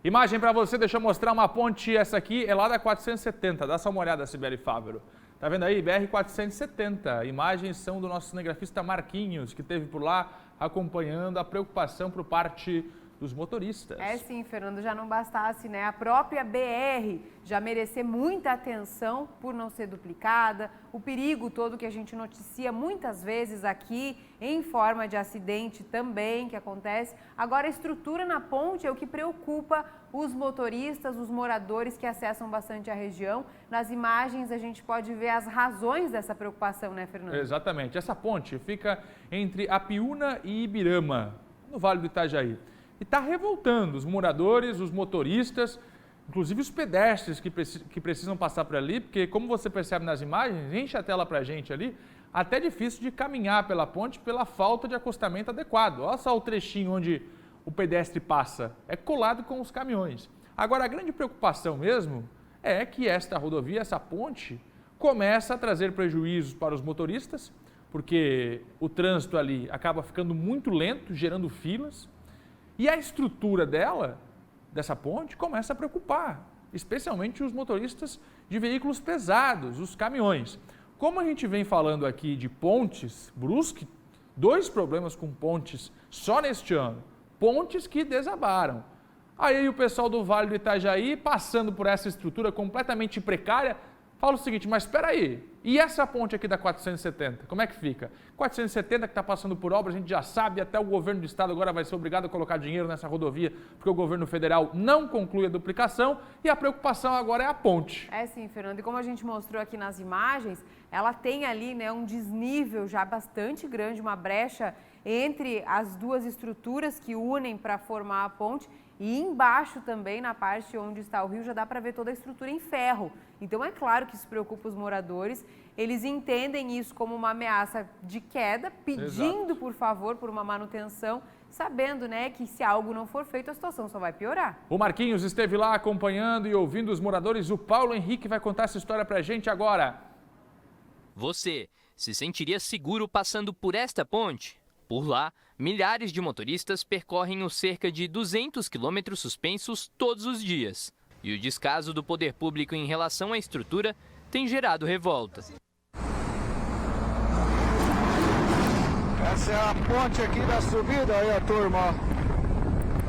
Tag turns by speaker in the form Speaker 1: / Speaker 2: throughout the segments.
Speaker 1: Imagem para você, deixa eu mostrar uma ponte, essa aqui é lá da 470, dá só uma olhada, Sibeli Fávero. Tá vendo aí? BR-470, imagens são do nosso cinegrafista Marquinhos, que esteve por lá acompanhando a preocupação por parte dos motoristas.
Speaker 2: É sim, Fernando, já não bastasse, né? A própria BR já merecer muita atenção por não ser duplicada, o perigo todo que a gente noticia muitas vezes aqui em forma de acidente também que acontece. Agora a estrutura na ponte é o que preocupa os motoristas, os moradores que acessam bastante a região. Nas imagens a gente pode ver as razões dessa preocupação, né, Fernando?
Speaker 1: Exatamente. Essa ponte fica entre Apiúna e Ibirama, no Vale do Itajaí. E está revoltando os moradores, os motoristas, inclusive os pedestres que precisam passar por ali, porque como você percebe nas imagens, enche a tela para a gente ali, até difícil de caminhar pela ponte pela falta de acostamento adequado. Olha só o trechinho onde o pedestre passa, é colado com os caminhões. Agora a grande preocupação mesmo é que esta rodovia, essa ponte, começa a trazer prejuízos para os motoristas, porque o trânsito ali acaba ficando muito lento, gerando filas. E a estrutura dessa ponte, começa a preocupar, especialmente os motoristas de veículos pesados, os caminhões. Como a gente vem falando aqui de pontes, Brusque, 2 problemas com pontes só neste ano, pontes que desabaram. Aí o pessoal do Vale do Itajaí, passando por essa estrutura completamente precária, fala o seguinte, mas espera aí, e essa ponte aqui da 470, como é que fica? 470 que está passando por obra, a gente já sabe, até o governo do estado agora vai ser obrigado a colocar dinheiro nessa rodovia, porque o governo federal não conclui a duplicação e a preocupação agora é a ponte.
Speaker 2: É sim, Fernando, e como a gente mostrou aqui nas imagens, ela tem ali, né, um desnível já bastante grande, uma brecha entre as duas estruturas que unem para formar a ponte. E embaixo também, na parte onde está o rio, já dá para ver toda a estrutura em ferro. Então é claro que isso preocupa os moradores. Eles entendem isso como uma ameaça de queda, pedindo, por favor, por uma manutenção, sabendo, né, que se algo não for feito, a situação só vai piorar.
Speaker 1: O Marquinhos esteve lá acompanhando e ouvindo os moradores. O Paulo Henrique vai contar essa história para a gente agora.
Speaker 3: Você se sentiria seguro passando por esta ponte? Por lá, milhares de motoristas percorrem os cerca de 200 quilômetros suspensos todos os dias. E o descaso do poder público em relação à estrutura tem gerado revolta.
Speaker 4: Essa é a ponte aqui da subida, aí a turma, ó.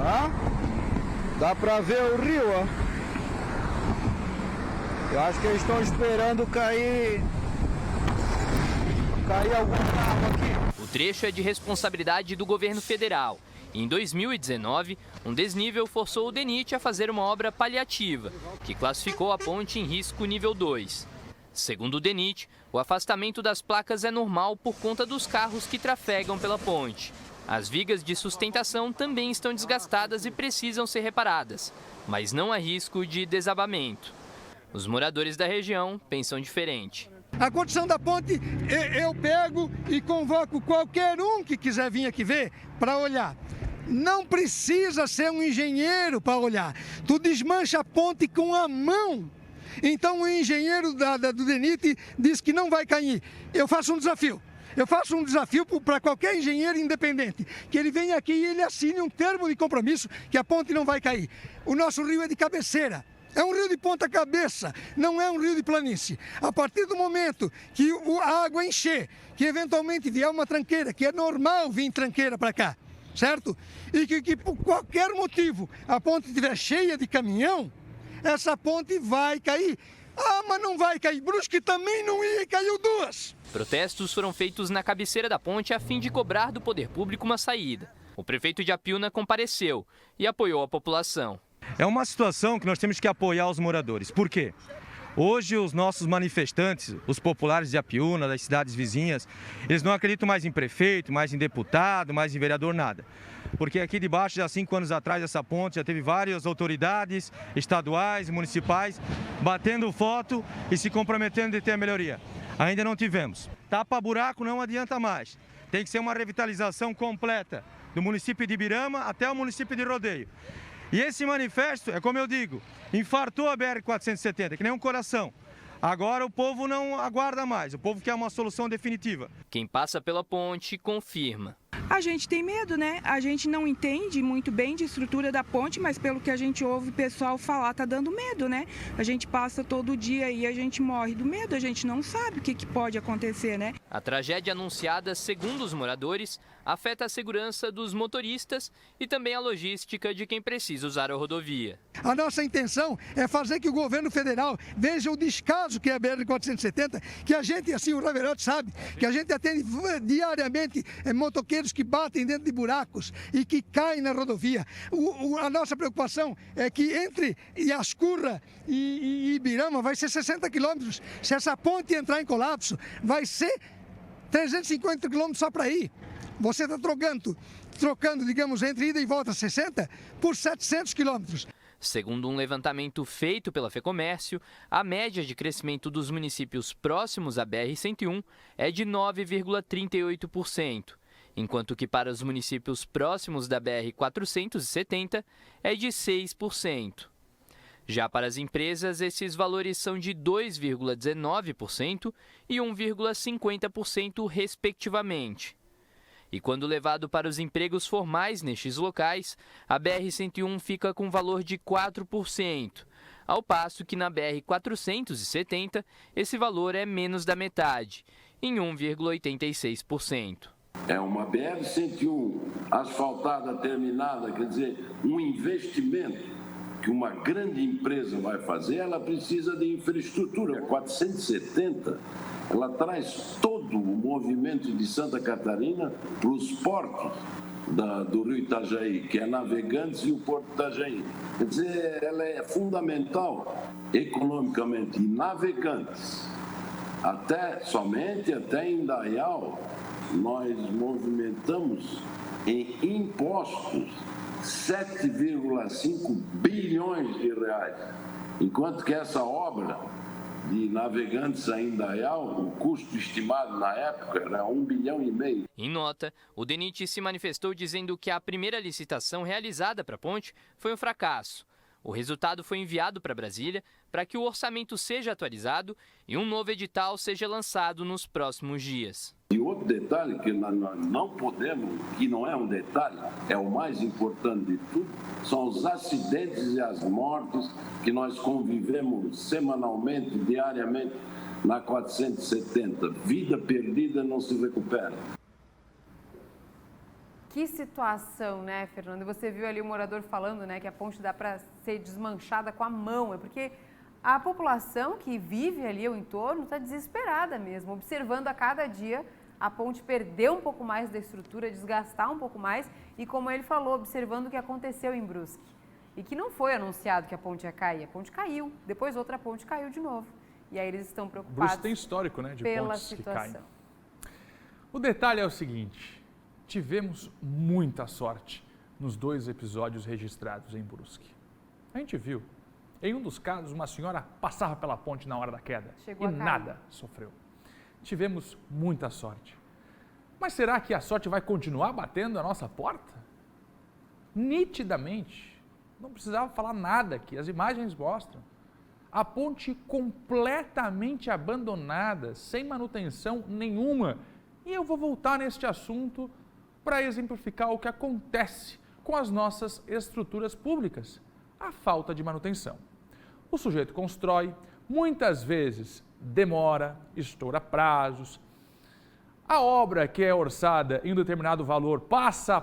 Speaker 4: Tá? Dá pra ver o rio, ó. Eu acho que eles estão esperando cair algum carro aqui.
Speaker 3: O trecho é de responsabilidade do governo federal. Em 2019, um desnível forçou o DENIT a fazer uma obra paliativa, que classificou a ponte em risco nível 2. Segundo o DENIT, o afastamento das placas é normal por conta dos carros que trafegam pela ponte. As vigas de sustentação também estão desgastadas e precisam ser reparadas, mas não há risco de desabamento. Os moradores da região pensam diferente.
Speaker 5: A condição da ponte, eu pego e convoco qualquer um que quiser vir aqui ver para olhar. Não precisa ser um engenheiro para olhar. Tu desmancha a ponte com a mão. Então o engenheiro do DENIT diz que não vai cair. Eu faço um desafio. Eu faço um desafio para qualquer engenheiro independente, que ele venha aqui e ele assine um termo de compromisso que a ponte não vai cair. O nosso rio é de cabeceira. É um rio de ponta cabeça, não é um rio de planície. A partir do momento que a água encher, que eventualmente vier uma tranqueira, que é normal vir tranqueira para cá, certo? E que por qualquer motivo a ponte estiver cheia de caminhão, essa ponte vai cair. Ah, mas não vai cair. Brusque também não ia e caiu 2.
Speaker 3: Protestos foram feitos na cabeceira da ponte a fim de cobrar do poder público uma saída. O prefeito de Apiúna compareceu e apoiou a população.
Speaker 6: É uma situação que nós temos que apoiar os moradores. Por quê? Hoje os nossos manifestantes, os populares de Apiúna, das cidades vizinhas, eles não acreditam mais em prefeito, mais em deputado, mais em vereador, nada. Porque aqui debaixo, há 5 anos atrás, essa ponte já teve várias autoridades estaduais, municipais, batendo foto e se comprometendo de ter a melhoria. Ainda não tivemos. Tapa-buraco não adianta mais. Tem que ser uma revitalização completa, do município de Ibirama até o município de Rodeio. E esse manifesto, é como eu digo, infartou a BR-470, que nem um coração. Agora o povo não aguarda mais, o povo quer uma solução definitiva.
Speaker 3: Quem passa pela ponte confirma.
Speaker 7: A gente tem medo, né? A gente não entende muito bem de estrutura da ponte, mas pelo que a gente ouve o pessoal falar, tá dando medo, né? A gente passa todo dia e a gente morre do medo, a gente não sabe o que pode acontecer, né?
Speaker 3: A tragédia anunciada, segundo os moradores, afeta a segurança dos motoristas e também a logística de quem precisa usar a rodovia.
Speaker 5: A nossa intenção é fazer que o governo federal veja o descaso que é a BR-470, que a gente, assim, o Raverotti sabe, que a gente atende diariamente motoqueiros que batem dentro de buracos e que caem na rodovia. A nossa preocupação é que entre Iascurra e Ibirama vai ser 60 quilômetros. Se essa ponte entrar em colapso, vai ser 350 quilômetros só para ir. Você está trocando, digamos, entre ida e volta 60 por 700 quilômetros.
Speaker 3: Segundo um levantamento feito pela FEComércio, a média de crescimento dos municípios próximos à BR-101 é de 9,38%, enquanto que para os municípios próximos da BR-470 é de 6%. Já para as empresas, esses valores são de 2,19% e 1,50%, respectivamente. E quando levado para os empregos formais nestes locais, a BR-101 fica com valor de 4%, ao passo que na BR-470 esse valor é menos da metade, em 1,86%.
Speaker 8: É uma BR-101 asfaltada, terminada, quer dizer, um investimento que uma grande empresa vai fazer, ela precisa de infraestrutura. A 470, ela traz todo o movimento de Santa Catarina para os portos do Rio Itajaí, que é Navegantes e o Porto Itajaí. Quer dizer, ela é fundamental economicamente. E Navegantes, somente até Indaial, nós movimentamos em impostos 7,5 bilhões de reais, enquanto que essa obra de Navegantes a Indaial, o custo estimado na época era 1,5 bilhão.
Speaker 3: Em nota, o DENIT se manifestou dizendo que a primeira licitação realizada para a ponte foi um fracasso. O resultado foi enviado para Brasília para que o orçamento seja atualizado e um novo edital seja lançado nos próximos dias.
Speaker 8: E outro detalhe que nós não podemos, que não é um detalhe, é o mais importante de tudo, são os acidentes e as mortes que nós convivemos semanalmente, diariamente, na 470. Vida perdida não se recupera.
Speaker 2: Que situação, né, Fernando? Você viu ali o morador falando, né, que a ponte dá para ser desmanchada com a mão. É porque a população que vive ali ao entorno está desesperada mesmo, observando a cada dia a ponte perder um pouco mais da estrutura, desgastar um pouco mais e, como ele falou, observando o que aconteceu em Brusque. E que não foi anunciado que a ponte ia cair, a ponte caiu, depois outra ponte caiu de novo. E aí eles estão preocupados.
Speaker 1: Brusque tem histórico, né, de
Speaker 2: pela
Speaker 1: pontes
Speaker 2: situação.
Speaker 1: Que caem. O detalhe é o seguinte: tivemos muita sorte nos 2 episódios registrados em Brusque. A gente viu. Em um dos casos, uma senhora passava pela ponte na hora da queda e nada sofreu. Tivemos muita sorte. Mas será que a sorte vai continuar batendo a nossa porta? Nitidamente, não precisava falar nada aqui, as imagens mostram. A ponte completamente abandonada, sem manutenção nenhuma. E eu vou voltar neste assunto para exemplificar o que acontece com as nossas estruturas públicas, a falta de manutenção. O sujeito constrói, muitas vezes demora, estoura prazos. A obra que é orçada em um determinado valor passa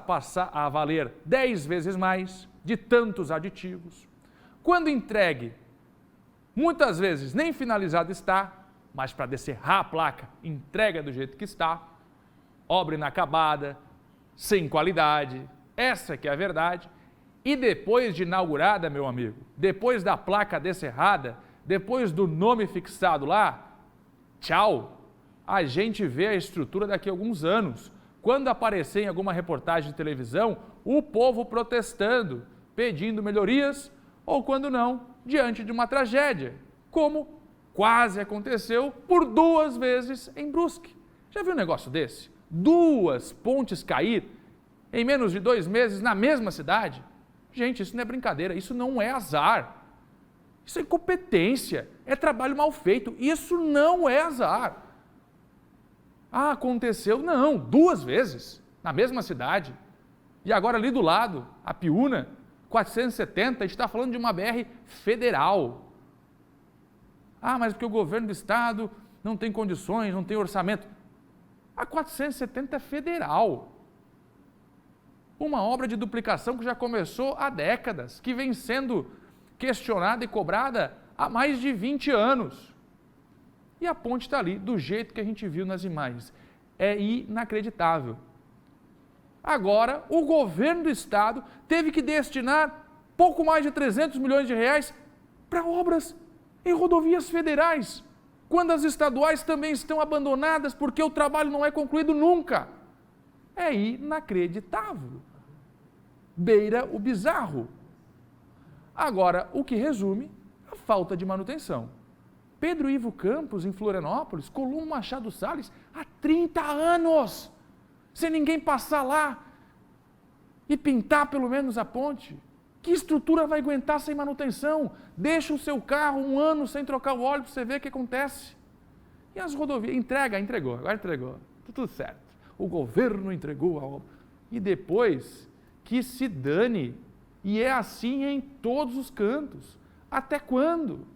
Speaker 1: a valer 10 vezes mais, de tantos aditivos. Quando entregue, muitas vezes nem finalizado está, mas para descerrar a placa, entrega do jeito que está, obra inacabada, sem qualidade, essa que é a verdade. E depois de inaugurada, meu amigo, depois da placa descerrada, depois do nome fixado lá, tchau, a gente vê a estrutura daqui a alguns anos. Quando aparecer em alguma reportagem de televisão, o povo protestando, pedindo melhorias, ou quando não, diante de uma tragédia, como quase aconteceu por 2 vezes em Brusque. Já viu um negócio desse? 2 pontes cair em menos de 2 meses na mesma cidade? Gente, isso não é brincadeira, isso não é azar. Isso é incompetência, é trabalho mal feito, isso não é azar. Ah, aconteceu? Não, 2 vezes. na mesma cidade. E agora ali do lado, a Piúna, 470, a gente está falando de uma BR federal. Ah, mas porque o governo do estado não tem condições, não tem orçamento. A 470 é federal. Uma obra de duplicação que já começou há décadas, que vem sendo questionada e cobrada há mais de 20 anos. E a ponte está ali, do jeito que a gente viu nas imagens. É inacreditável. Agora, o governo do estado teve que destinar pouco mais de 300 milhões de reais para obras em rodovias federais, quando as estaduais também estão abandonadas porque o trabalho não é concluído nunca. É inacreditável. Beira o bizarro. Agora, o que resume a falta de manutenção. Pedro Ivo Campos, em Florianópolis, Colombo Machado Salles, há 30 anos, sem ninguém passar lá e pintar pelo menos a ponte. Que estrutura vai aguentar sem manutenção? Deixa o seu carro 1 ano sem trocar o óleo para você ver o que acontece. E as rodovias, entregou, agora entregou, tudo certo. O governo entregou a obra. E depois, que se dane. E é assim em todos os cantos. Até quando?